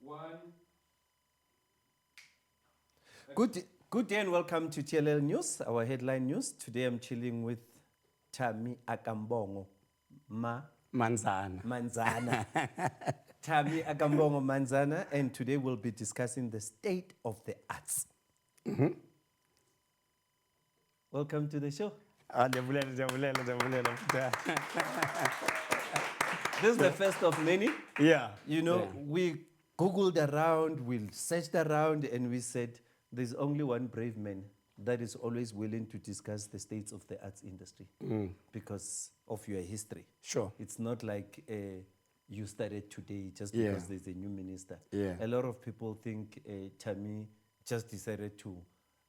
One. Good day and welcome to TLL News, our headline news. Today I'm chilling with Thami akaMbongo Manzana. Manzana. Thami akaMbongo Manzana, and today we'll be discussing the state of the arts. Welcome to the show. This is the first of many. Yeah. You know, Yeah. we Googled around, we searched around, and we said there's only one brave man that is always willing to discuss the states of the arts industry because of your history. Sure. It's not like you started today just Yeah. because there's a new minister. Yeah. A lot of people think Thami just decided to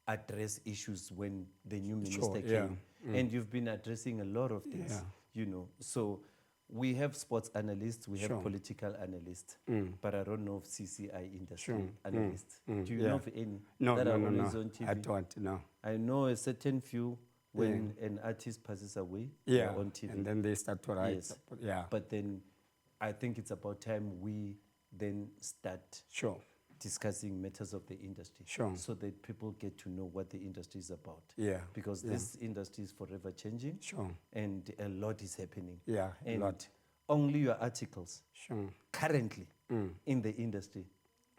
address issues when the new minister yeah. came. And you've been addressing a lot of things, Yeah. you know. So we have sports analysts, we have Sure. political analysts, but I don't know of CCI industry Sure. analysts. Do you Yeah. know of any No, that no, are no, always no. on TV? I don't know. I know a certain few when an artist passes away, Yeah. they're on TV. And then they start to write. Yes. Yeah. But then I think it's about time we then start Sure. discussing matters of the industry Sure. so that people get to know what the industry is about. Yeah. Because this industry is forever changing Sure. and a lot is happening. Yeah, a and lot. only your articles Sure. currently in the industry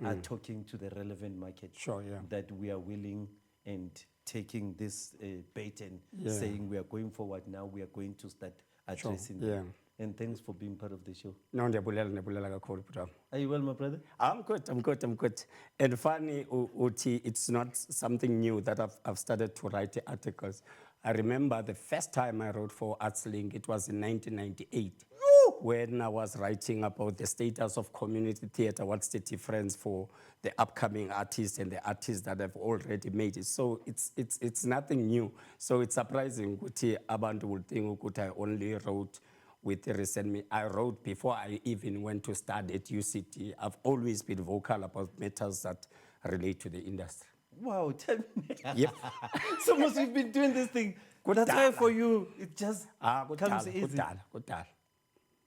are talking to the relevant market. Sure, yeah. That we are willing and taking this bait and Yeah. saying we are going forward now, we are going to start addressing yeah. them. And thanks for being part of the show. No, ndiyabulela kakhulu bro. Are you well, my brother? I'm good. And funny, Uti, it's not something new that I've started to write articles. I remember the first time I wrote for ArtsLink, it was in 1998. When I was writing about the status of community theater, what's the difference for the upcoming artists and the artists that have already made it. So it's nothing new. So it's surprising ukuthi abantu will think ukuthi I only wrote with the recent. I wrote before I even went to study at UCT. I've always been vocal about matters that relate to the industry. Wow, tell me. Yep. So much you've been doing this thing. That's why for you, it just comes easy. Kudala.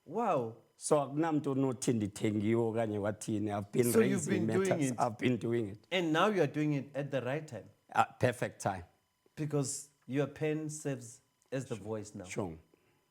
Wow. So akunamntu onothi ndithengiwe okanye wathini. I've been So you've raising been doing matters. it. I've been doing it. And now you are doing it at the right time Perfect time. because your pen serves as the voice now. Sure.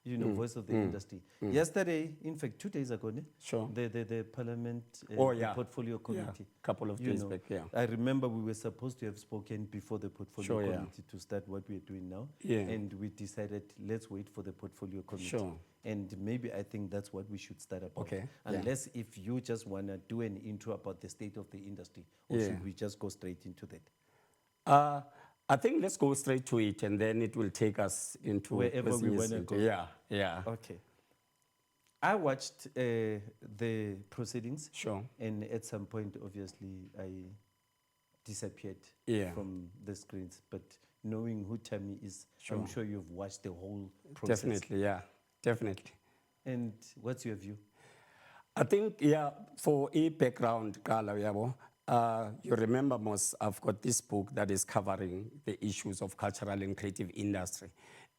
You know, voice of the industry. Yesterday, in fact, 2 days ago, Sure. the Parliament yeah. the Portfolio Committee. Couple of you days know, back, yeah. I remember we were supposed to have spoken before the Portfolio Sure, yeah. Committee to start what we are doing now. Yeah. And we decided, let's wait for the Portfolio Committee. Sure. And maybe I think that's what we should start about. Okay, yeah. Unless if you just want to do an intro about the state of the industry, or Yeah. should we just go straight into that? I think let's go straight to it, and then it will take us into Wherever we business wanna go. Yeah. Okay. I watched the proceedings. Sure. And at some point, obviously, I disappeared Yeah. from the screens. But knowing who Thami is, I'm sure you've watched the whole process. Definitely, yeah. Definitely. And what's your view? I think, yeah, for a background, Kala, yabo, you remember most, I've got this book that is covering the issues of cultural and creative industry.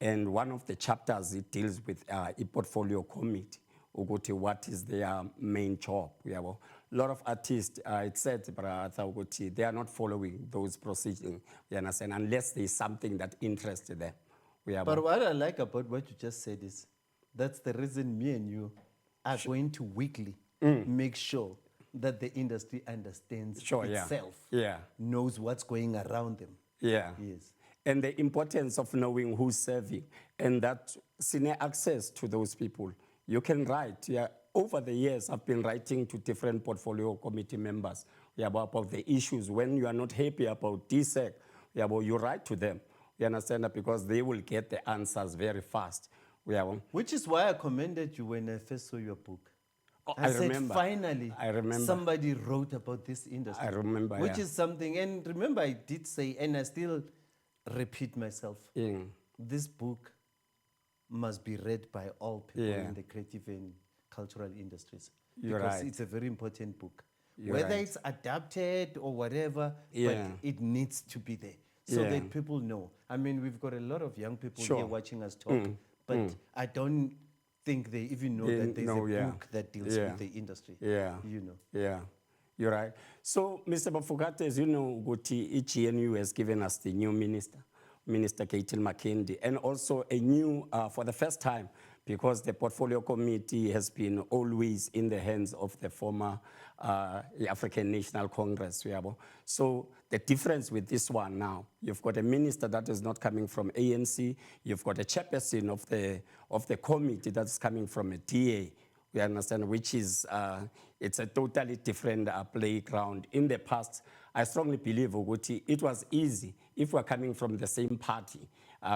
And one of the chapters, it deals with a portfolio committee, ukuthi what is their main job. Yabo. A lot of artists, it said, Arthur, ukuthi they are not following those proceedings, you understand, unless there's something that interests them. Yabo. But what I like about what you just said is that's the reason me and you are going to weekly make sure that the industry understands Sure, yeah. itself, Yeah. knows what's going around them. Yeah. Yes. And the importance of knowing who's serving and that senior access to those people. You can write. Yeah. Over the years, I've been writing to different portfolio committee members about the issues. When you are not happy about DSEC, you write to them. You understand that? Because they will get the answers very fast. Which is why I commended you when I first saw your book. Oh, I said, remember. finally, I remember. somebody wrote about this industry. I remember, Which yeah. is something, and remember I did say, and I still repeat myself, this book must be read by all people Yeah. in the creative and cultural industries. You're because right. it's a very important book. You're Whether right. it's adapted or whatever, Yeah. but it needs to be there so Yeah. that people know. I mean, we've got a lot of young people Sure. here watching us talk, but I don't think they even know that there's a book that deals with the industry. Yeah. You know. Yeah. You're right. So, Mr. Bafokate, as you know, GNU has given us the new minister, Minister Caitlin McKenzie, and also a new, for the first time, because the portfolio committee has been always in the hands of the former African National Congress. So the difference with this one now, you've got a minister that is not coming from ANC, you've got a chairperson of the committee that's coming from a DA. We understand, which is, it's a totally different playground. In the past, I strongly believe, Uguti, it was easy. If we're coming from the same party,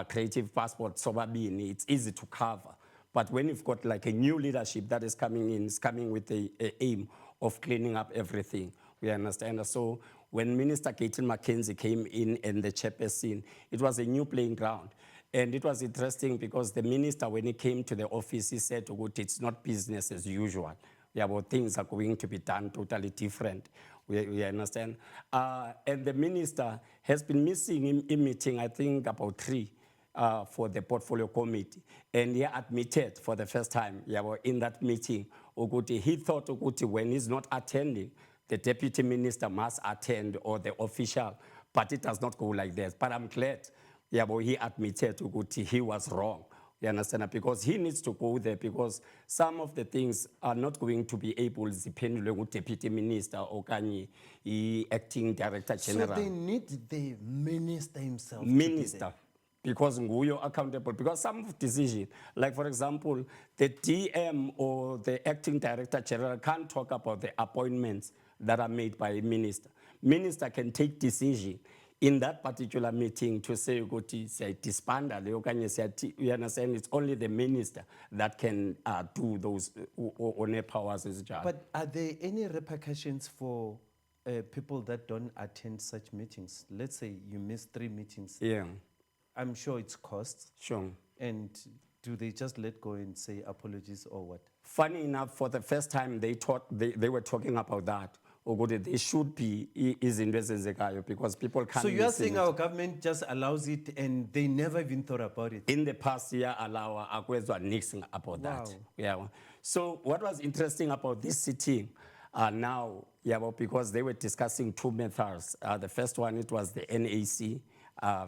Creative Passport, Sobabini, it's easy to cover. But when you've got like a new leadership that is coming in, is coming with the aim of cleaning up everything. We understand. So when Minister Caitlin McKenzie came in and the chairperson, it was a new playing ground. And it was interesting because the minister, when he came to the office, he said, it's not business as usual. Things are going to be done totally different. We understand. And the minister has been missing in meeting, I think, about 3 for the portfolio committee. And he admitted for the first time in that meeting, he thought when he's not attending, the deputy minister must attend or the official, but it does not go like this. But I'm glad he admitted he was wrong. You understand? Because he needs to go there because some of the things are not going to be able to depend on deputy minister or acting director general. So they need the minister himself. Minister. Because nguyo accountable. Because some of decision, like for example, the DM or the acting director general can't talk about the appointments that are made by a minister. Minister can take decision in that particular meeting to say, disband, you understand, it's only the minister that can do those on powers as judge. But are there any repercussions for people that don't attend such meetings? Let's say you miss 3 meetings. Yeah. I'm sure it's costs. Sure. And do they just let go and say apologies or what? Funny enough, for the first time, they were talking about that. They should be in because people can't. So you are saying our government just allows it and they never even thought about it? In the past year, allow nixing about that. Yeah. So what was interesting about this sitting now, because they were discussing 2 methods. The first one, it was the NAC.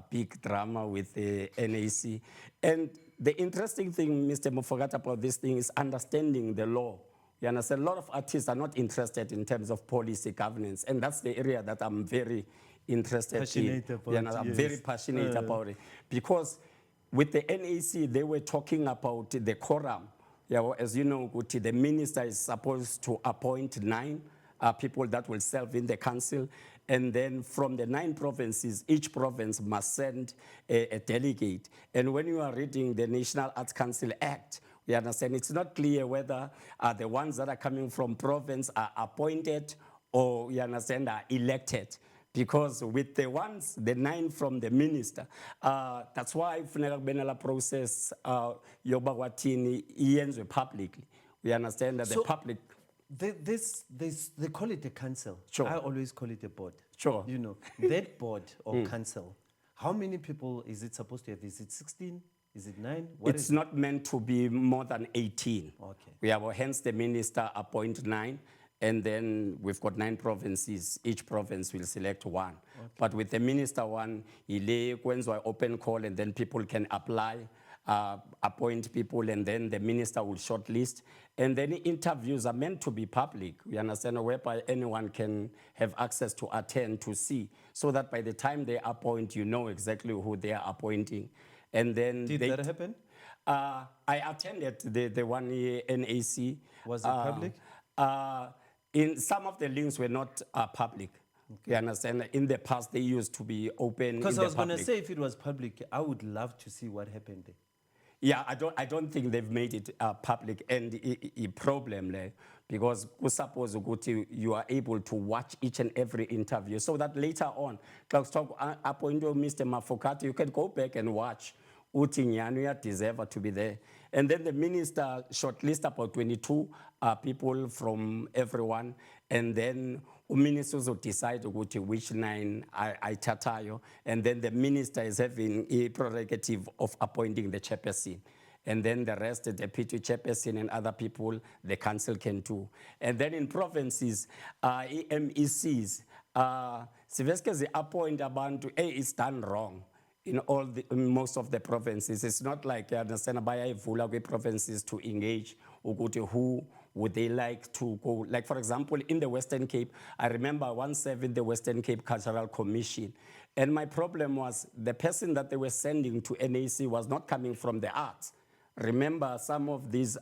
Big drama with the NAC. And the interesting thing, Mr. Mofogata, about this thing is understanding the law. You understand, a lot of artists are not interested in terms of policy governance, and that's the area that I'm very interested passionate in. About, I'm very passionate about it. Because with the NAC, they were talking about the quorum. As you know, the minister is supposed to appoint 9 people that will serve in the council. And then from the 9 provinces, each province must send a delegate. And when you are reading the National Arts Council Act, we understand it's not clear whether the ones that are coming from province are appointed or, you understand, are elected. Because with the ones, the 9 from the minister, that's why the process publicly. We understand that the public. They call it a council. Sure. I always call it a board. Sure. You know, that board or council, how many people is it supposed to have? Is it 16? Is it 9? It's not meant to be more than 18. Okay. We have, hence the minister appoint 9, and then we've got 9 provinces. Each province will select 1. Okay. But with the minister one, when open call, and then people can apply, appoint people, and then the minister will shortlist. And then interviews are meant to be public, we understand, whereby anyone can have access to attend, to see, so that by the time they appoint, you know exactly who they are appointing. And then Did that happen? I attended the one year NAC. Was it public? In some of the links were not public. Okay. You understand? In the past, they used to be open. Because I was going to say, if it was public, I would love to see what happened there. Yeah, I don't think they've made it public, and a problem there, because suppose you are able to watch each and every interview, so that later on, talk appoint Mr. Mafokati, you can go back and watch. Utinyanu deserve to be there, and then the minister shortlist about 22 people from everyone, and then ministers will decide which 9 I tatayo, and then the minister is having a prerogative of appointing the chairperson. and then the rest, the deputy chairperson and other people, the council can do. And then in provinces, MECs, Siveske appoint abantu, it's done wrong in most of the provinces. It's not like you understand about provinces to engage or go to who would they like to go. Like for example, in the Western Cape, I remember once serving the Western Cape Cultural Commission. And my problem was the person that they were sending to NAC was not coming from the arts. Remember, some of these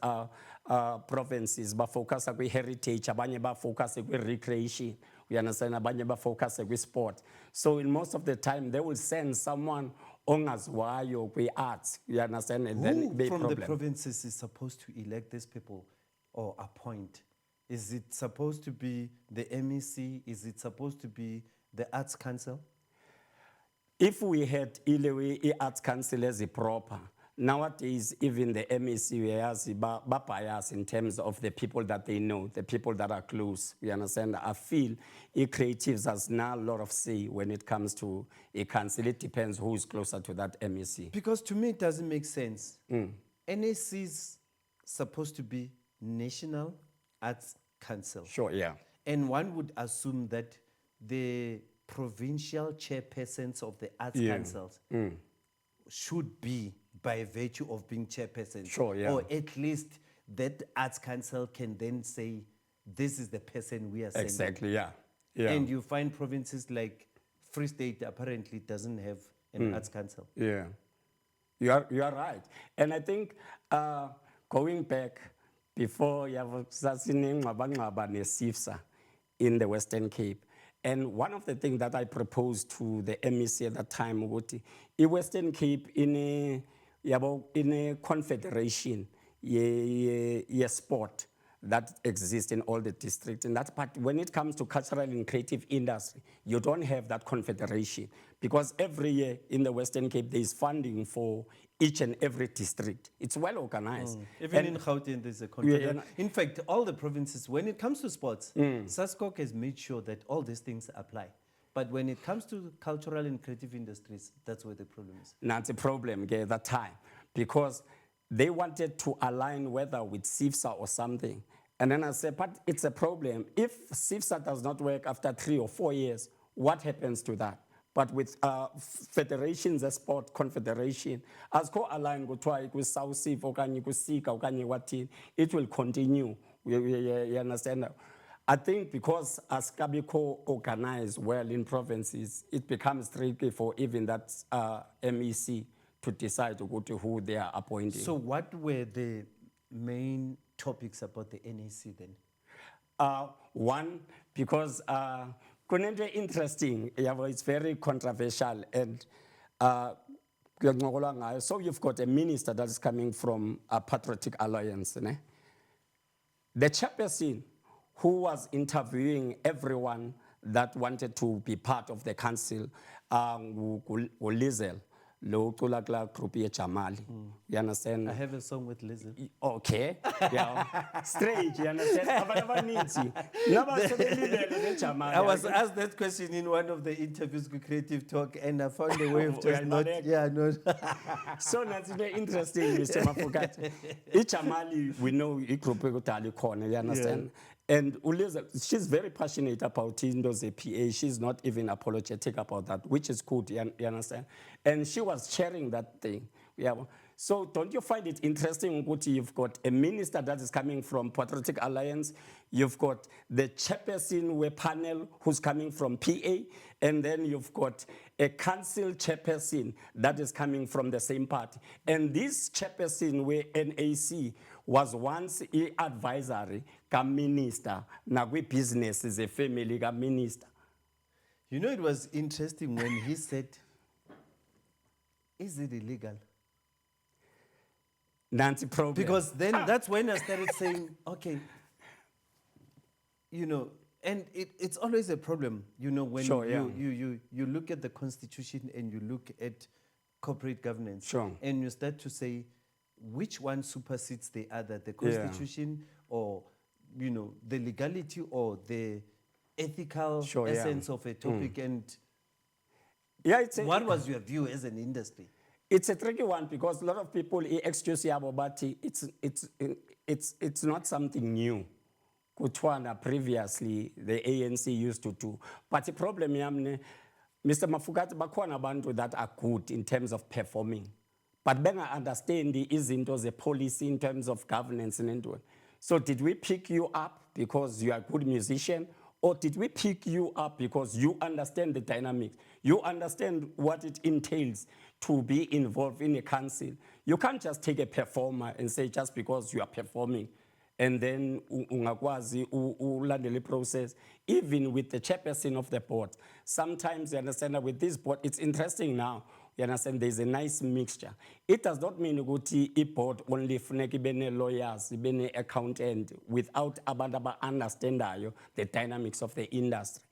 provinces focus on heritage, abanye focus on recreation. We understand abanye focus on sport. So in most of the time, they will send someone ongazwayo kwi arts. You understand? And then Who from problem. the provinces is supposed to elect these people or appoint? Is it supposed to be the MEC? Is it supposed to be the Arts Council? If we had Ilewe Arts Council as a proper, nowadays even the MEC has bias in terms of the people that they know, the people that are close. We understand. I feel creatives has now a lot of say when it comes to a council. It depends who is closer to that MEC. Because to me it doesn't make sense. NAC is supposed to be National Arts Council. Sure, yeah. And one would assume that the provincial chairpersons of the arts councils should be by virtue of being chairpersons. Sure, yeah. Or at least that arts council can then say, this is the person we are sending. Exactly, yeah. Yeah. And you find provinces like Free State apparently doesn't have an arts council. Yeah, you are right. And I think going back before you have SIFSA in the Western Cape, and one of the things that I proposed to the MEC at that time, in Western Cape in a confederation, sport that exists in all the districts. And that part, when it comes to cultural and creative industry, you don't have that confederation because every year in the Western Cape, there is funding for each and every district. It's well organized. Even in Gauteng, there's a confederation. In fact, all the provinces, when it comes to sports, SASCOC has made sure that all these things apply. But when it comes to cultural and creative industries, that's where the problem is. That's a problem at that time because they wanted to align whether with SIFSA or something. And then I said, but it's a problem. If SIFSA does not work after 3 or 4 years, what happens to that? But with federations, a sport confederation, as co-aligned with South SIF, it will continue. You understand? I think because as Kabiko organized well in provinces, it becomes tricky for even that MEC to decide to go to who they are appointing. So what were the main topics about the NAC then? One, because interesting, it's very controversial, and so you've got a minister that is coming from a Patriotic Alliance. Ne? The chairperson who was interviewing everyone that wanted to be part of the council, Lizel, group Jamali. You understand? I have a song with Lizzie. Okay. Yeah. Straight, you understand? I was asked that question in one of the interviews with Creative Talk, and I found a way of just not. Yeah, no. So that's very interesting, Mr. Mafukat. Jamali, we know a group you understand? And Uliza, she's very passionate about Indo's APA. She's not even apologetic about that, which is good, you understand? And she was sharing that thing. Yeah. So don't you find it interesting, Nguti, you've got a minister that is coming from Patriotic Alliance, you've got the chairperson panel who's coming from PA, and then you've got a council chairperson that is coming from the same party. And this chairperson where NAC was once an advisory minister, now we business is a family minister. You know, it was interesting when he said, is it illegal? Nancy problem. Because then that's when I started saying, okay, you know, and it's always a problem, you know, when you look at the constitution and you look at corporate governance, and you start to say, which one supersedes the other, the constitution or, you know, the legality or the ethical essence of a topic? And what was your view as an industry? It's a tricky one because a lot of people excuse yabo, but it's not something new. Kutwana previously the ANC used to do. But the problem yamne, Mr. Mafugati bakhona abantu that are good in terms of performing. But benga understand the izinto the policy in terms of governance and into it. So did we pick you up because you are a good musician? Or did we pick you up because you understand the dynamics? You understand what it entails to be involved in a council. You can't just take a performer and say just because you are performing and then ungakwazi ulandele process. Even with the chairperson of the board, sometimes you understand that with this board, it's interesting now. You understand there's a nice mixture. It does not mean ukuthi i-board only funeka ibene lawyers, ibene accountant without abantu understandayo the dynamics of the industry.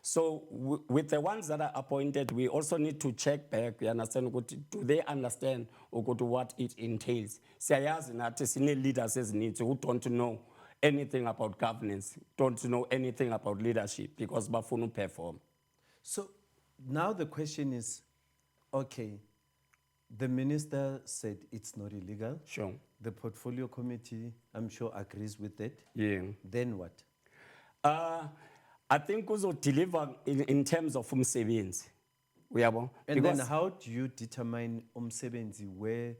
So with the ones that are appointed, we also need to check back. You understand? Do they understand what it entails? Siyayazi nathi sine leaders ezininzi who don't know anything about governance, don't know anything about leadership because bafuna perform. So now the question is, okay, the minister said it's not illegal. Sure. The portfolio committee, I'm sure, agrees with that. Yeah. Then what? I think also deliver in terms of umsebenzi. And then how do you determine umsebenzi where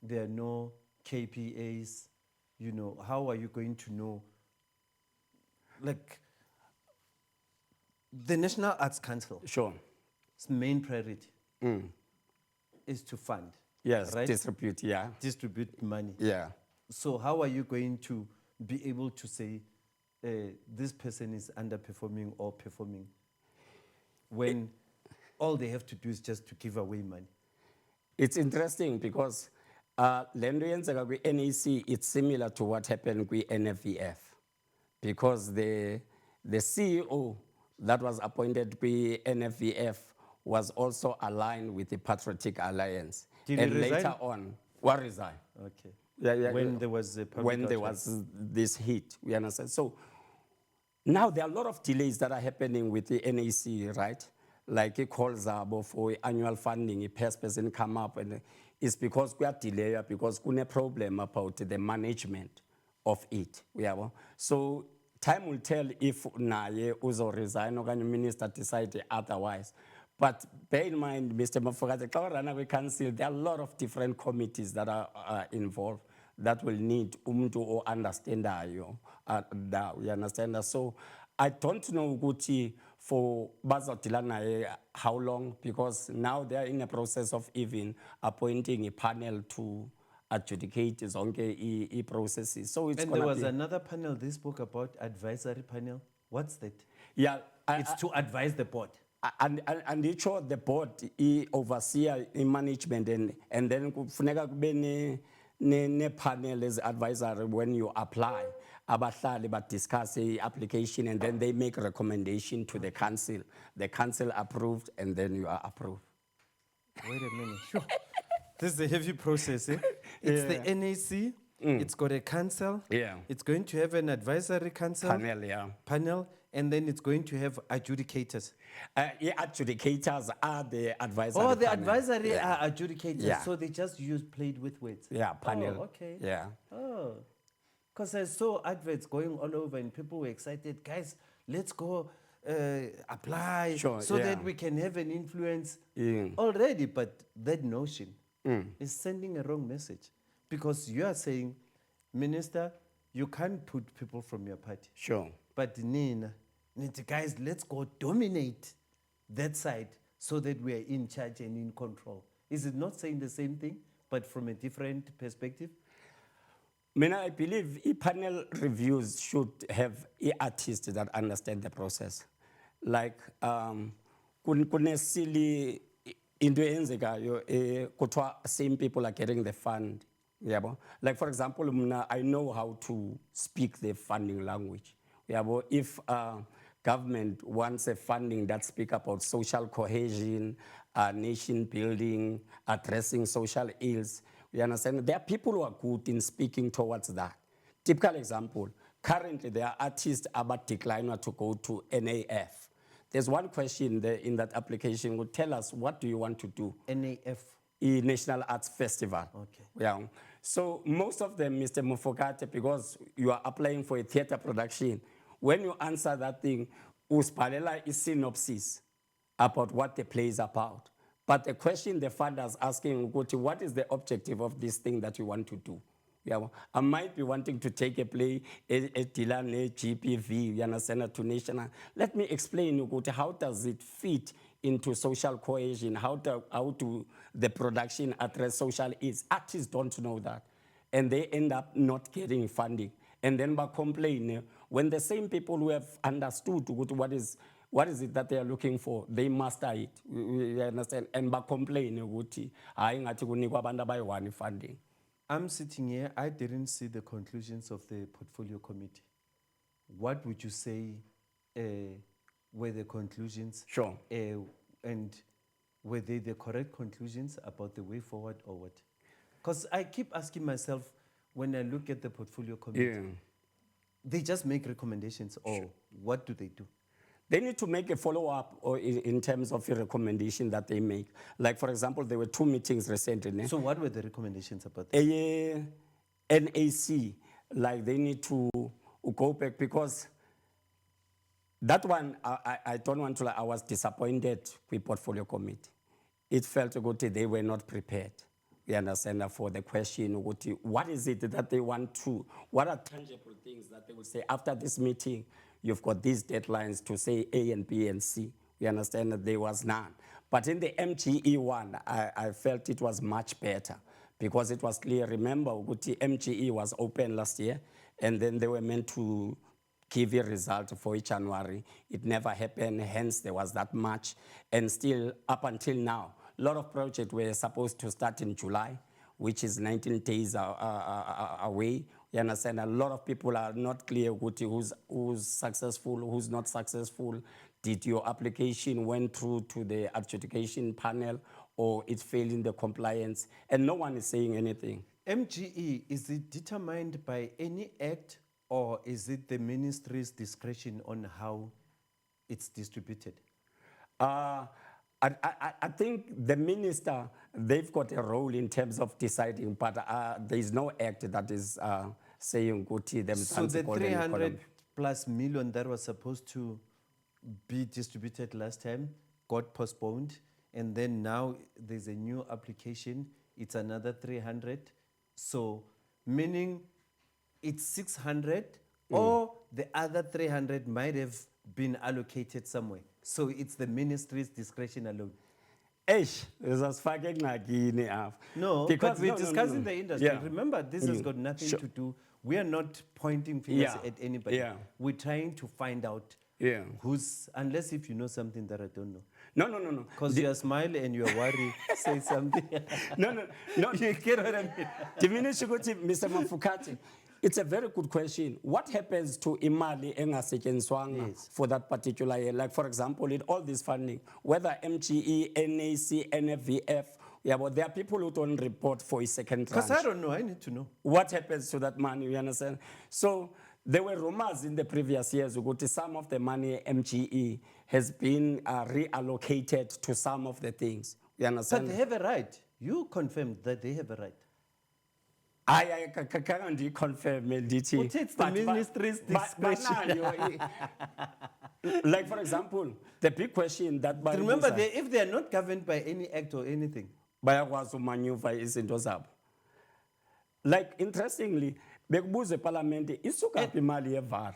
there are no KPAs? You know, how are you going to know? Like, the National Arts Council, Sure. its main priority is to fund. Yes, right? distribute, yeah. Distribute money. Yeah. So how are you going to be able to say this person is underperforming or performing when all they have to do is just to give away money? It's interesting because with NEC, it's similar to what happened with NFVF because the CEO that was appointed with NFVF was also aligned with the Patriotic Alliance. Did and he resign? later on, what resigned? Okay. Yeah, When there was a public when there outcry. was this heat, we understand. So now there are a lot of delays that are happening with the NEC, right? Like it calls up for annual funding, a person come up, and it's because we are delayed because we have a problem about the management of it. So time will tell if Naye Uzo resign or the minister decide otherwise. But bear in mind, Mr. Mafugati, Council, there are a lot of different committees that are involved that will need to understand that. You understand that? So I don't know Gucci for Bazotilana how long, because now they are in a process of even appointing a panel to adjudicate zonke processes. So it's And there was another panel they spoke about, advisory panel. What's that? Yeah, It's to advise the board. and it showed the board overseer in management and then kufuneka kube ne panel as advisory when you apply. Abahlali ba discuss the application and then they make a recommendation to the council. The council approved and then you are approved. Wait a minute. Sure. This is a heavy process. Eh? It's the NAC. It's got a council. Yeah. It's going to have an advisory council. Panel, yeah. Panel, and then it's going to have adjudicators. Adjudicators are the advisory. Oh, the panel. advisory are adjudicators. Yeah. So they just played with words. Yeah, panel. Oh, okay. Yeah. Oh, because I saw adverts going all over and people were excited. Guys, let's go apply Sure, so yeah. that we can have an influence Yeah. already. But that notion is sending a wrong message, because you are saying, Minister, you can't put people from your party. Sure. But Nina, guys, let's go dominate that side so that we are in charge and in control. Is it not saying the same thing, but from a different perspective? I believe panel reviews should have artists that understand the process. Like, kune silly into enzekayo kuthiwa same people are getting the fund. Like for example, I know how to speak the funding language. If government wants a funding that speak about social cohesion, nation building, addressing social ills, you understand? There are people who are good in speaking towards that. Typical example, currently there are artists about decline to go to NAF. There's one question there in that application would tell us, what do you want to do? NAF. National Arts Festival. Okay. Yeah. So most of them, Mr. Mufokate, because you are applying for a theater production, when you answer that thing, uspalela is synopsis about what the play is about. But the question the father is asking, what is the objective of this thing that you want to do? Yeah, I might be wanting to take a play, a Dilane, GPV, you understand, to national. Let me explain how does it fit into social cohesion, how do the production address social needs. Artists don't know that. And they end up not getting funding. And then by complaining, when the same people who have understood what is it that they are looking for, they master it. You understand? And by complaining, funding. I'm sitting here, I didn't see the conclusions of the portfolio committee. What would you say were the conclusions? Sure. And were they the correct conclusions about the way forward or what? Because I keep asking myself, when I look at the portfolio committee, they just make recommendations, or what do they do? They need to make a follow-up or in terms of a recommendation that they make. Like, for example, there were 2 meetings recently. So what were the recommendations about this? NAC, like they need to go back, because that one, I don't want to lie, I was disappointed with portfolio committee. It felt good they were not prepared. You understand, for the question, what is it that they want to, what are tangible things that they will say after this meeting? You've got these deadlines to say A and B and C. You understand that there was none. But in the MGE one, I felt it was much better, because it was clear. Remember, MGE was open last year, and then they were meant to give a result for January. It never happened, hence there was that much. And still, up until now, a lot of projects were supposed to start in July, which is 19 days away. You understand? A lot of people are not clear who's successful, who's not successful. Did your application went through to the adjudication panel, or it failed in the compliance? And no one is saying anything. MGE, is it determined by any act, or is it the ministry's discretion on how it's distributed? I think the minister, they've got a role in terms of deciding, but there is no act that is saying them. So the 300 plus million that was supposed to be distributed last time got postponed, and then now there's a new application, it's another 300. So meaning it's 600, or the other 300 might have been allocated somewhere. So it's the ministry's discretion alone. No, because we're discussing the industry. Yeah. Remember, this has got nothing to do. We are not pointing fingers at anybody. Yeah. We're trying to find out who's, unless if you know something that I don't know. No. Because you are smiling and you are worried, say something. No. You get what I mean? Mr. Mafukati, it's a very good question. What happens to imali engasetshenziswanga for that particular year? Like, for example, in all this funding, whether MGE, NAC, NFVF, but there are people who don't report for a second tranche. Because I don't know, I need to know. What happens to that money, you understand? So there were rumors in the previous years that some of the money MGE has been reallocated to some of the things. You understand? But they have a right. You confirmed that they have a right. I can't confirm it. It's the ministry's discretion. Like, for example, the big question that... Remember, if they are not governed by any act or anything, maneuver izinto zabo. Like, interestingly, bekubuze parliament isuka imali yeVAR.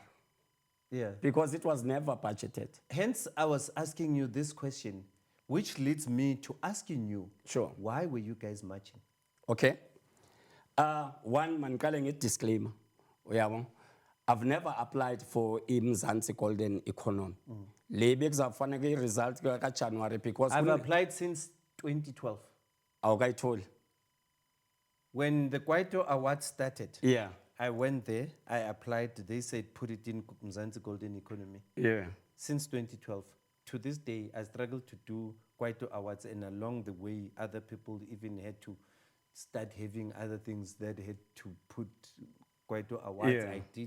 Yeah. Because it was never budgeted. Hence, I was asking you this question, which leads me to asking you, sure, why were you guys marching? Okay. One, mankale disclaimer. I've never applied for Mzansi Golden Economy. Lebek result January, because I've applied since 2012. I told. When the Kwaito Award started, yeah, I went there, I applied, they said put it in Mzansi Golden Economy. Yeah. Since 2012. To this day, I struggled to do Kwaito Awards, and along the way, other people even had to start having other things that had to put Kwaito Awards. Yeah.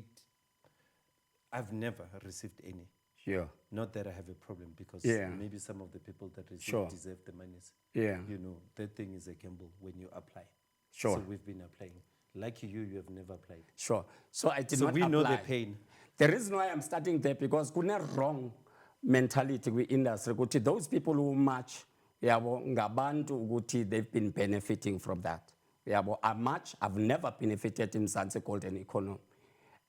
I've never received any. Yeah. Not that I have a problem, because Yeah. maybe some of the people that receive Sure. deserve the monies. Yeah. You know, that thing is a gamble when you apply. Sure. So we've been applying. Lucky you, you have never applied. Sure. So I did So not we know the apply. pain. The reason why I'm starting there, because kuna wrong mentality with industry ukuthi those people who march yabo ngabantu ukuthi they've been benefiting from that. Yabo I march, I've never benefited in Mzansi golden economy.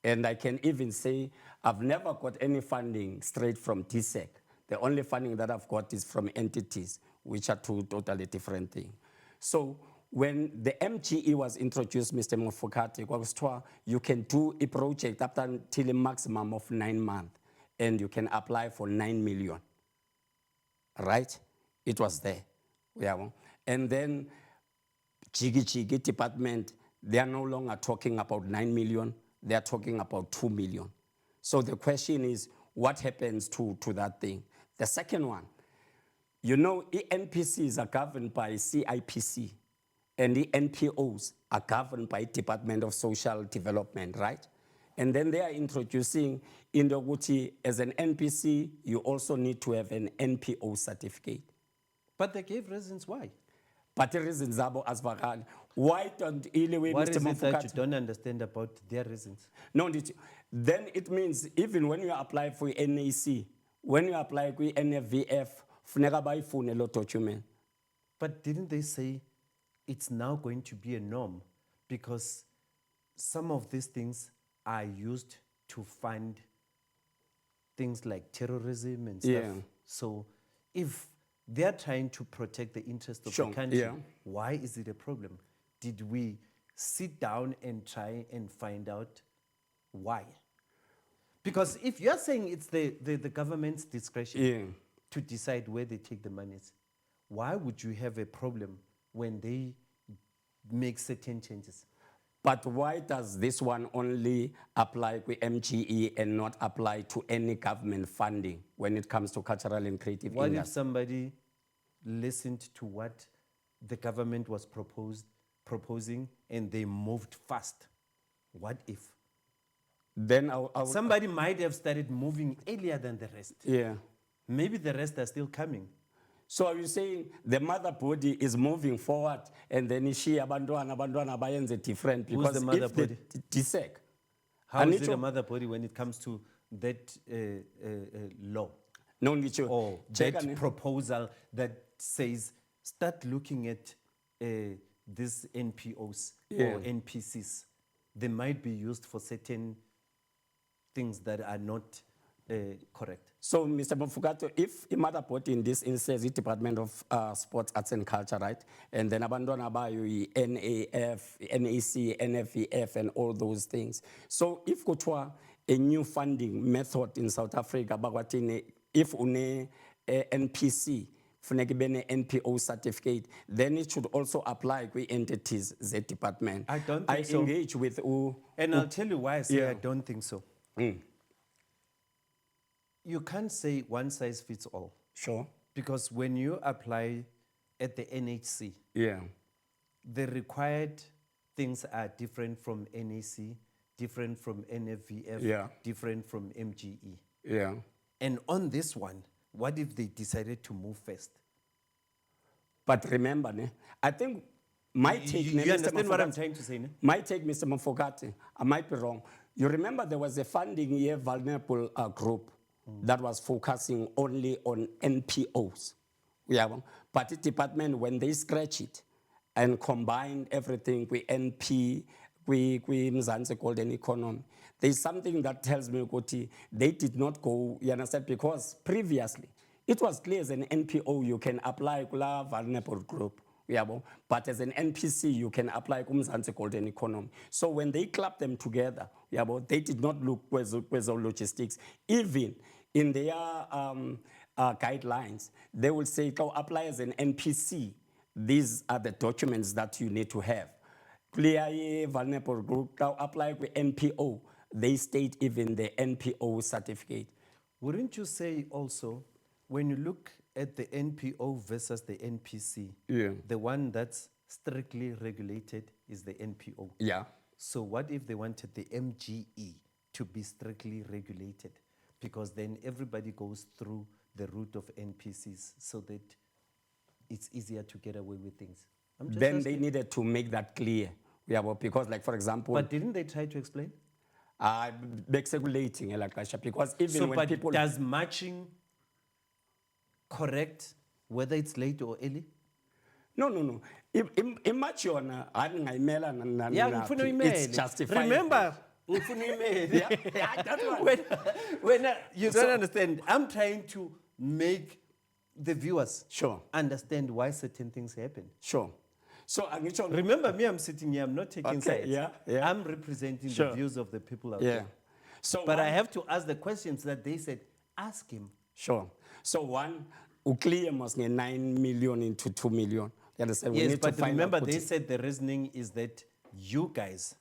And I can even say I've never got any funding straight from TSEC. The only funding that I've got is from entities, which are two totally different things. So when the MGE was introduced, Mr. Mofokati, you can do a project up until a maximum of 9 months, and you can apply for 9 million. Right? It was there. Yeah. And then Chigi department, they are no longer talking about 9 million, they are talking about 2 million. So the question is, what happens to that thing? The second one, you know, NPCs are governed by CIPC, and the NPOs are governed by Department of Social Development, right? And then they are introducing in the Guti, as an NPC, you also need to have an NPO certificate. But they gave reasons why. But the reasons are as vagal. Why don't Iliwe, What Mr. is it that you Mofokati? don't understand about their reasons? No, then it means even when you apply for NAC, when you apply for NFVF, funeka bayifune lo document. But didn't they say it's now going to be a norm? Because some of these things are used to fund things like terrorism and stuff. Yeah. So if they're trying to protect the interest of Sure, the country, yeah. why is it a problem? Did we sit down and try and find out why? Because if you're saying it's the government's discretion Yeah. to decide where they take the monies, why would you have a problem when they make certain changes? But why does this one only apply to MGE and not apply to any government funding when it comes to cultural and creative What if industry? somebody listened to what the government was proposing and they moved fast? What if? Then I would, Somebody might have started moving earlier than the rest. yeah. Maybe the rest are still coming. So are you saying the mother body is moving forward and then she abandona bayenze different? Who's Because the mother if the body? DSEC, How is it Anicho- a mother body when it comes to that law no Nicho, or check that ane- proposal that says start looking at these NPOs Yeah. or NPCs? They might be used for certain things that are not correct. So, Mr. Mofokati, if a mother body in this instance, the Department of Sports, Arts and Culture, right? And then abandona bayo NAF, NAC, NFEF, and all those things. So, if kutwa a new funding method in South Africa, bakwatini, if une NPC, funeka ibe ne-NPO certificate, then it should also apply to entities, the department. I don't think so. engage with And I'll tell you why I say Yeah. I don't think so. You can't say one size fits all, Sure. because when you apply at the NHC, Yeah. the required things are different from NAC, different from NFVF, Yeah. different from MGE. Yeah. And on this one, what if they decided to move first? But remember, ne, I think my take, You ne, Mr. understand what I'm Mofokati- trying to say? Ne? My take, Mr. Mofokati, I might be wrong. You remember there was a funding year vulnerable group that was focusing only on NPOs. Yeah, but the department, when they scratch it and combine everything with NP, with Mzansi golden economy, there's something that tells me Kuti, they did not go, you understand, because previously it was clear as an NPO you can apply kula vulnerable group. Yeah, but as an NPC, you can apply Mzansi golden economy. So when they clap them together, yeah, they did not look with logistics. Even in their guidelines, they will say, go apply as an NPC. These are the documents that you need to have. Clear vulnerable group, go apply with NPO. They state even the NPO certificate. Wouldn't you say also, when you look at the NPO versus the NPC, Yeah. the one that's strictly regulated is the NPO? Yeah. So what if they wanted the MGE to be strictly regulated? because then everybody goes through the route of NPCs so that it's easier to get away with things. I'm just Then asking. they needed to make that clear. Because, like, for example, But didn't they try to explain? speculating, because even So, when but people... does matching correct whether it's late or early? No. Imagine, Yeah, ngifuna it's uyimele. justified. Remember, ngifuna uyimele. Yeah, that one. when you don't understand, I'm trying to make the viewers Sure. understand why certain things happen. Sure. So, Remember me, I'm sitting here, I'm not taking Okay, sides. yeah. I'm representing Sure. the views of the people out yeah. there. So, But I have to ask the questions that they said, ask him. Sure. So, one, clear must get 9 million into 2 million. You understand? We Yes, need but to find remember out they said the reasoning is that you guys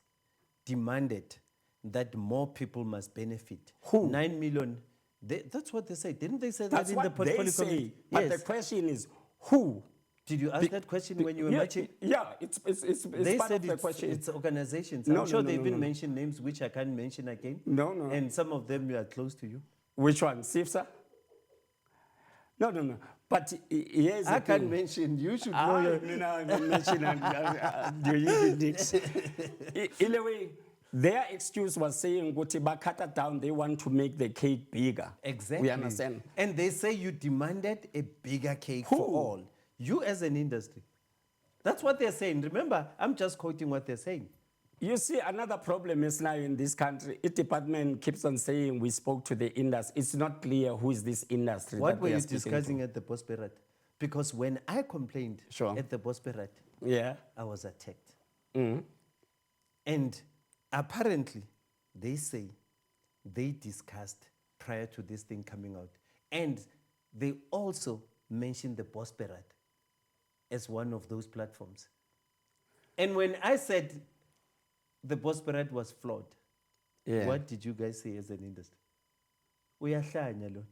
demanded that more people must benefit. Who? 9 million. That's what they said. Didn't they say That's that in the what portfolio they say. committee? But Yes. the question is, who? Did you ask that question when you were matching? Yeah, it's They part said of the question. it's organizations. No, I'm sure no, they no, even no. mentioned names which I can't mention again. No. And some of them are close to you. Which one? SIFSA? No. But here's I the can't thing. mention. You should know your. In a way, their excuse was saying, cut it down, they want to make the cake bigger. Exactly. We understand. And they say you demanded a bigger cake Who? for all. You as an industry. That's what they're saying. Remember, I'm just quoting what they're saying. You see, another problem is now in this country, each department keeps on saying we spoke to the industry. It's not clear who is this industry. What that were they are you speaking discussing to. at the Bosperat? Because when I complained Sure. at the Bosperat, Yeah. I was attacked. Mm. And apparently, they say they discussed prior to this thing coming out. And they also mentioned the Bosperat as one of those platforms. And when I said the Bosperat was flawed, Yeah. what did you guys say as an industry? Uyahlanya lo.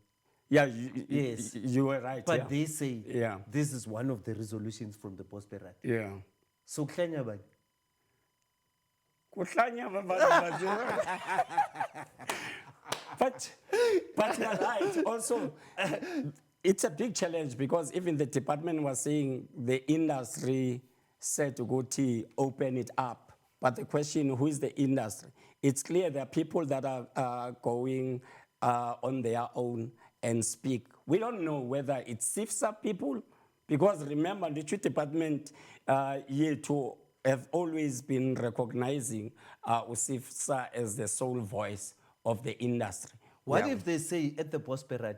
Yeah, Yes. you were right. But yeah. they say Yeah. this is one of the resolutions from the Bosperat. Yeah. So kuhlanya bani? but you're right. Also, it's a big challenge because even the department was saying the industry said to go to open it up. But the question, who is the industry? It's clear there are people that are going on their own and speak. We don't know whether it's SIFSA people, because remember, the Trade Department here to have always been recognizing SIFSA as the sole voice of the industry. What if they say at the Bosperat,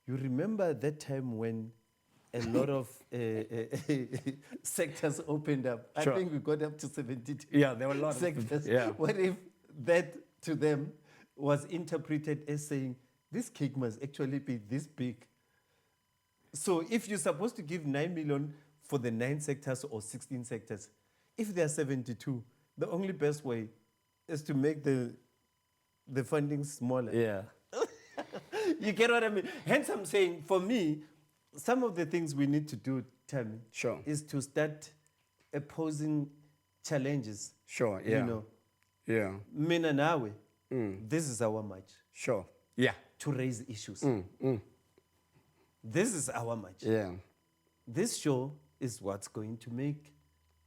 you remember that time when a lot of sectors opened up? Sure. I think we got up to 72 Yeah, there were a lot sectors. of yeah. What if that to them was interpreted as saying, this cake must actually be this big? So if you're supposed to give 9 million for the 9 sectors or 16 sectors, if there are 72, the only best way is to make the funding smaller. Yeah. You get what I mean? Hence I'm saying, for me, some of the things we need to do, Thami, Sure. is to start opposing challenges. Sure, You yeah. know, Yeah. mina nawe, this is our march Sure. Yeah. to raise issues. This is our march. Yeah. This show is what's going to make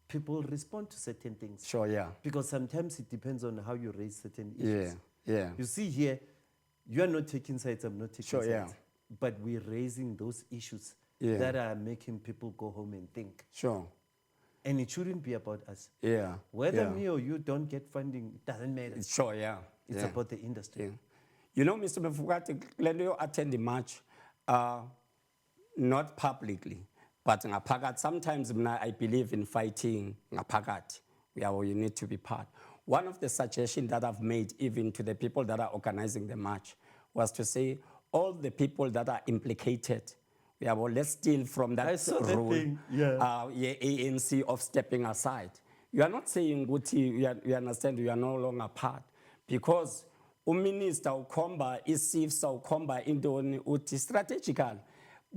people respond to certain things. Sure, yeah. Because sometimes it depends on how you raise certain issues. Yeah. Yeah. You see here, you are not taking sides, I'm not taking Sure, sides. yeah. But we're raising those issues Yeah. that are making people go home and think. Sure. And it shouldn't be about us. Yeah. Whether yeah. me or you don't get funding, it doesn't matter. Sure, yeah. It's yeah. about the industry. Yeah. You know, Mr. Mfukati, let you attend the march, not publicly, but ngaphakathi. Sometimes I believe in fighting ngaphakathi. You need to be part. One of the suggestions that I've made even to the people that are organizing the march was to say, all the people that are implicated, let's steal from that I saw that rule, thing, yeah. ANC of stepping aside. You are not saying, Guti, you understand, you are no longer part. Because uminister ukhomba isifsa ukhomba intoni uthi strategical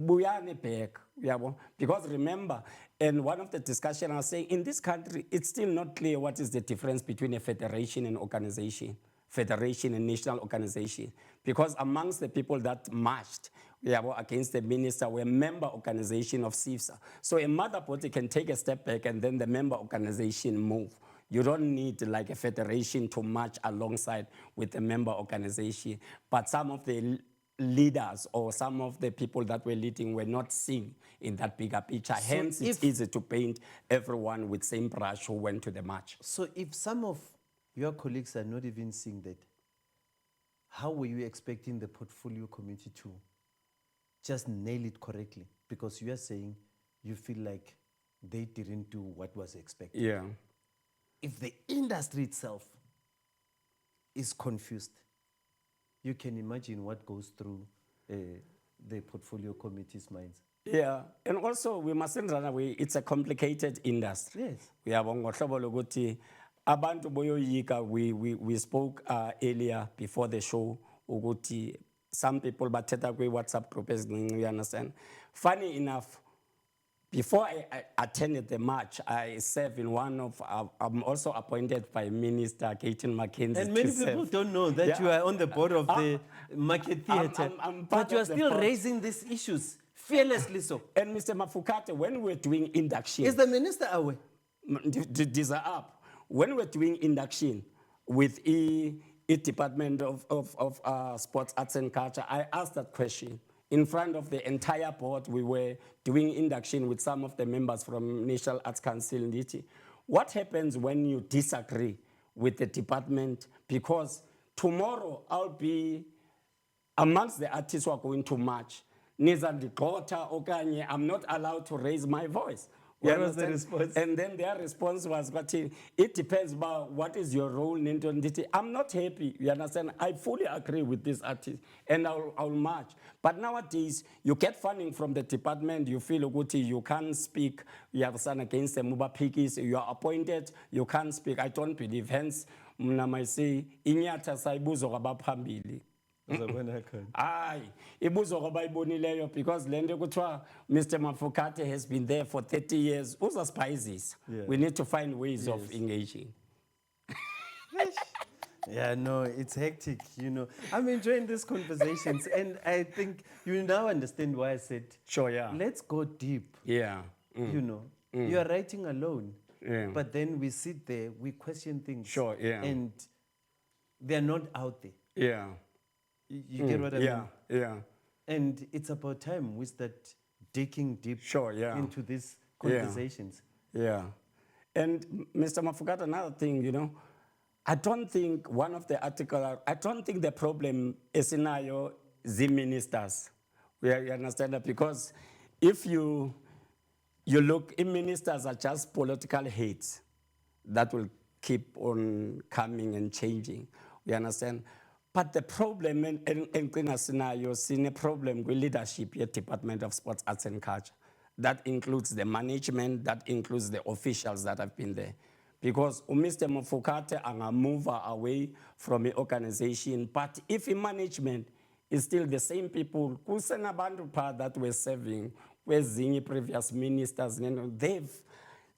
buyane back uyabo, because remember, and one of the discussion I was saying, in this country it's still not clear what is the difference between a federation and organization. federation and national organization. Because amongst the people that marched against the minister were member organization of CIFSA. So a mother party can take a step back and then the member organization move. You don't need like a federation to march alongside with the member organization. But some of the leaders or some of the people that were leading were not seen in that bigger picture. So hence, it's easy to paint everyone with same brush who went to the march. So if some of your colleagues are not even seeing that, how were you expecting the portfolio committee to just nail it correctly? Because you are saying you feel like they didn't do what was expected. Yeah. If the industry itself is confused, you can imagine what goes through the portfolio committee's minds. Yeah, and also we mustn't run away. It's a complicated industry. Yes. Abantu boyoyika, we spoke earlier before the show, ukuthi some people bathetha kwi WhatsApp group, you understand? Funny enough, before I attended the march, I served in one of, I'm also appointed by Minister Caitlin McKenzie. And many people don't know that you are on the board of the market theatre, but you are still raising these issues fearlessly so. And Mr. Mafukate, when we're doing induction. Is the minister aware? These are up. When we're doing induction with a Department of Sports, Arts and Culture, I asked that question. In front of the entire board, we were doing induction with some of the members from National Arts Council. What happens when you disagree with the department? Because tomorrow I'll be amongst the artists who are going to march. I'm not allowed to raise my voice. What was the response? And then their response was, but it depends about what is your role in it. I'm not happy, you understand? I fully agree with this artist and I'll march. But nowadays, you get funding from the department, you feel good, you can't speak, you have son against the Muba Piggies, you are appointed, you can't speak. I don't believe, hence, I say, inyata saibuzo rabapambili. Aye, ibuzo ngoba ibonileyo because lento kuthiwa Mr. Mafukate has been there for 30 years. Uza spices. We need to find ways of engaging. Yeah, no, it's hectic, you know. I'm enjoying these conversations and I think you now understand why I said, sure, yeah. Let's go deep. Yeah. You know, you are writing alone, but then we sit there, we question things. Sure, yeah. And they're not out there. Yeah. You get what I mean? Yeah. And it's about time we start digging deep into these conversations. Yeah. And Mr. Mafukata, another thing, you know, I don't think one of the articles, I don't think the problem is in the ministers. You understand that? Because if you look, ministers are just political heads that will keep on coming and changing. You understand? But the problem in scenario, seen a problem with leadership at Department of Sports, Arts and Culture. That includes the management, that includes the officials that have been there. Because Mr. Mafukate anga move away from the organization, but if the management is still the same people, kusenabantu that were serving, with the previous ministers,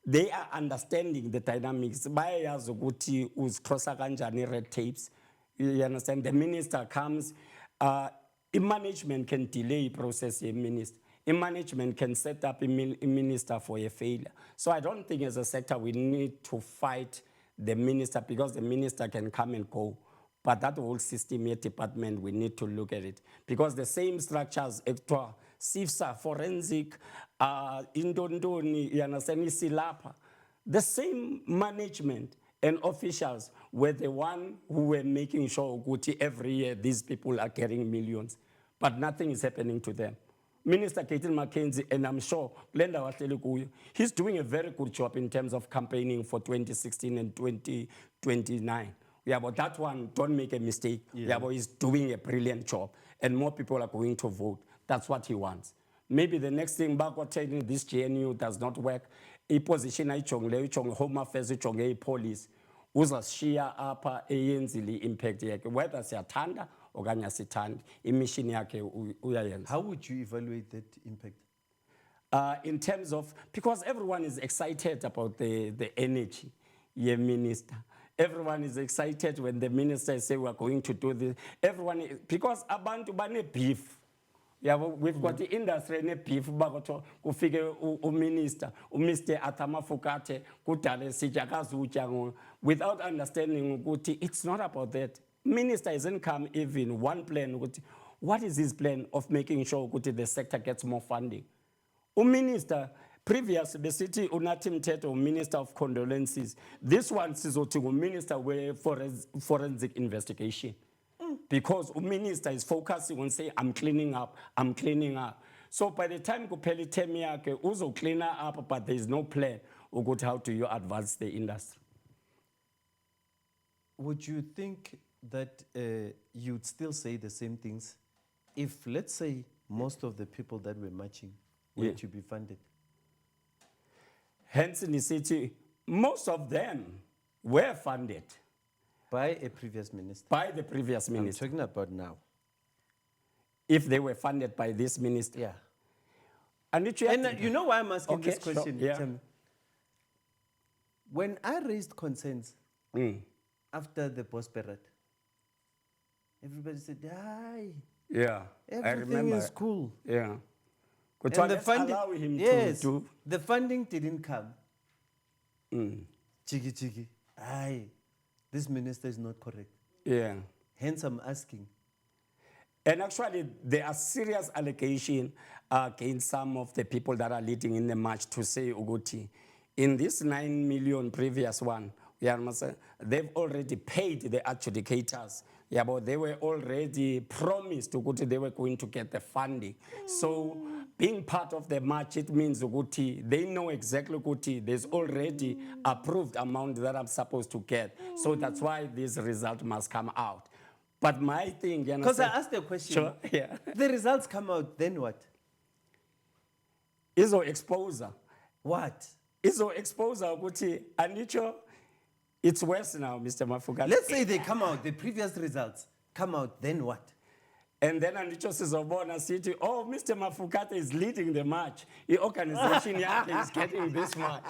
they are understanding the dynamics. Bayazi ukuthi uzikrosa kanjani red tapes. You understand? The minister comes, management can delay process a minister. Management can set up a minister for a failure. So I don't think as a sector we need to fight the minister because the minister can come and go. But that whole system here, department, we need to look at it. Because the same structures, CIFSA, forensic, Indondoni, you understand, Silapa, the same management and officials were the one who were making sure every year these people are getting millions, but nothing is happening to them. Minister Caitlin McKenzie, and I'm sure Glenda Watelikuyu, he's doing a very good job in terms of campaigning for 2016 and 2029. Yeah, but that one, don't make a mistake. Yeah, but he's doing a brilliant job, and more people are going to vote. That's what he wants. Maybe the next thing, backward telling this GNU does not work. A position I home affairs police uzashiya apha eyenzile impact yakhe whether siyathanda okanye asithandi imission yakhe uyayenza. How would you evaluate that impact? In terms of, because everyone is excited about the energy, minister. Everyone is excited when the minister say we're going to do this. Everyone, because abantu bane beef. Yeah, we've got the industry ne beef bakoto kufike minister, Mr. Arthur Thami kudale sijakazucha without understanding ukuthi it's not about that. Minister hasn't come even one plan. What is his plan of making sure ukuthi the sector gets more funding? Minister previous the city unathi mthetho minister of condolences. This one sizothi minister we forensic investigation. Because the minister is focusing on saying, I'm cleaning up. So by the time kuphela term yakhe uzo clean up, but there is no plan ukuthi how do you advance the industry. Would you think that you'd still say the same things if, let's say, most of the people that were marching were to be funded? Hence in the city, most of them were funded. By a previous minister? By the previous minister. I'm talking about now. If they were funded by this minister. Yeah. And you know why I'm asking this question? Sure, yeah. Tell me. When I raised concerns after the Boss Parade, everybody said, "Hi, yeah, everything is cool." Yeah. And the funding, allow him to the funding didn't come. Chiki, aye, this minister is not correct. Yeah. Hence, I'm asking. And actually, there are serious allegations against some of the people that are leading in the march to say, Uguti, in this 9 million previous one, they've already paid the adjudicators. Yeah, but they were already promised Uguti they were going to get the funding. So being part of the march, it means Uguti, they know exactly Uguti, there's already approved amount that I'm supposed to get. So that's why this result must come out. But my thing, because I asked the question, sure, yeah. The results come out, then what? Izo exposure. What? Izo exposure, Uguti, Anicho, it's worse now, Mr. Mafugate. Let's say they come out, the previous results come out, then what? And then Anicho says, City, oh, Mr. Mafugate is leading the march. The organization is getting this much.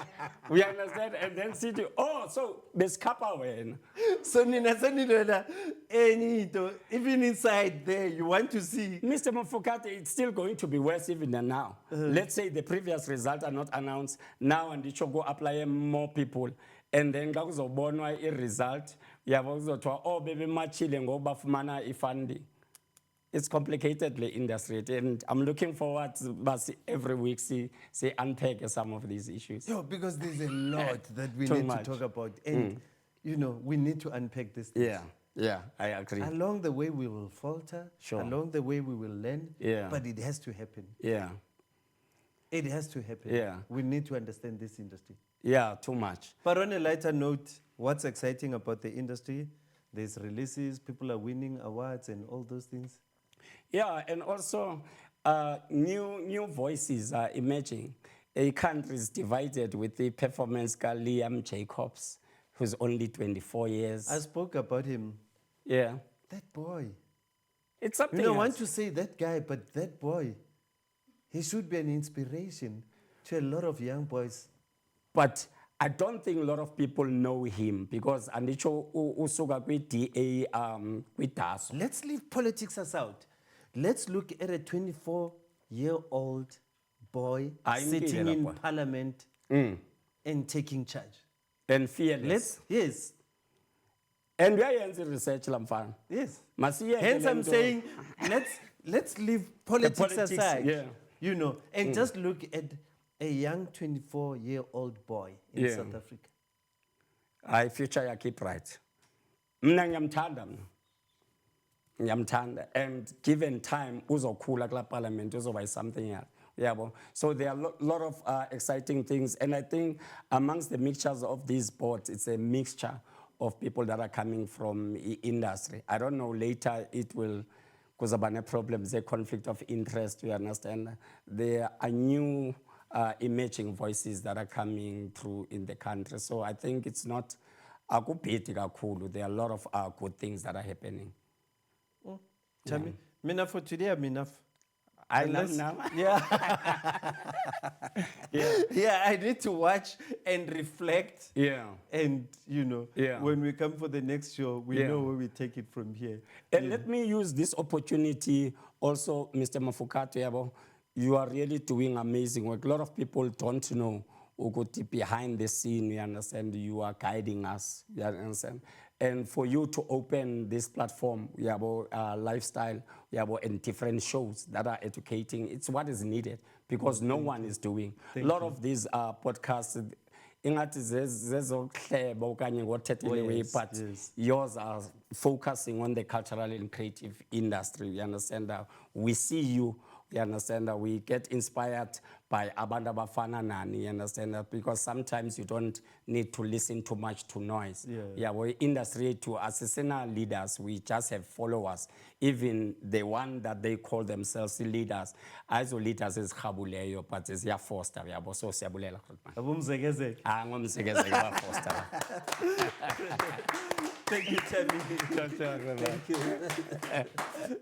We understand. And then City, oh, so there's kappa. So even inside there, you want to see. Mr. Mafugate, it's still going to be worse even than now. Let's say the previous results are not announced. Now Anicho go apply more people. And then kakuzobonwa i-result. Yabozotwa, oh, baby, machile ngoba fumana ifunding. It's complicated, the industry, and I'm looking forward to every week see unpack some of these issues. Yeah, because there's a lot that we need to talk about, and you know we need to unpack this. Yeah, I agree. Along the way we will falter. Sure. Along the way we will learn. Yeah. But it has to happen. Yeah. It has to happen. Yeah. We need to understand this industry. Yeah, too much. But on a lighter note, what's exciting about the industry? There's releases, people are winning awards, and all those things. Yeah, and also new voices are emerging. A country is divided with the performance guy Liam Jacobs, who's only 24 years. I spoke about him. Yeah. That boy. It's something I want to say that guy, but that boy, he should be an inspiration to a lot of young boys. But I don't think a lot of people know him because Andicho usuka kwi-DA kwi-DASO. Let's leave politics aside. Let's look at a 24-year-old boy sitting in parliament and taking charge. And fearless. Yes. And we are in research, Lamfan. Yes. Hence I'm saying, let's leave politics aside. Yeah. You know, and just look at a young 24-year-old boy in South Africa. I future ya keep right. And given time, uzokhula kula parliament, uzoba something else. Yeah, so there are a lot of exciting things. And I think amongst the mixtures of these boards, it's a mixture of people that are coming from industry. I don't know, later it will cause a problem, the conflict of interest, you understand. There are new emerging voices that are coming through in the country. So I think it's not akuphethi kakhulu. There are a lot of good things that are happening. Thami, mina for today I'm enough. I know now. Yeah. Yeah, I need to watch and reflect. Yeah. And, Yeah. when we come for the next show, we Yeah. know where we take it from here. And let me use this opportunity also, Mr. Mafukatu Yabo. You are really doing amazing work. A lot of people don't know Uguti behind the scene, you understand, you are guiding us, you understand. And for you to open this platform, Yabo, lifestyle, Yabo, and different shows that are educating, it's what is needed because no one is doing. A lot of these podcasts, ingathi zezokuhleba okanye ngothethelwe yes, but yes. yours are focusing on the cultural and creative industry, you understand. We see you, you understand. We get inspired by abantu abafana nani, you understand, because sometimes you don't need to listen too much to noise. Yeah, we industry to assassinate leaders, we just have followers. Even the one that they call themselves leaders, as leaders is Khabuleyo, but is ya Foster, ya boso siabulela. Abumzegezeke. Ngomzegezeke ba Foster. Thank you, Thami. Thank you.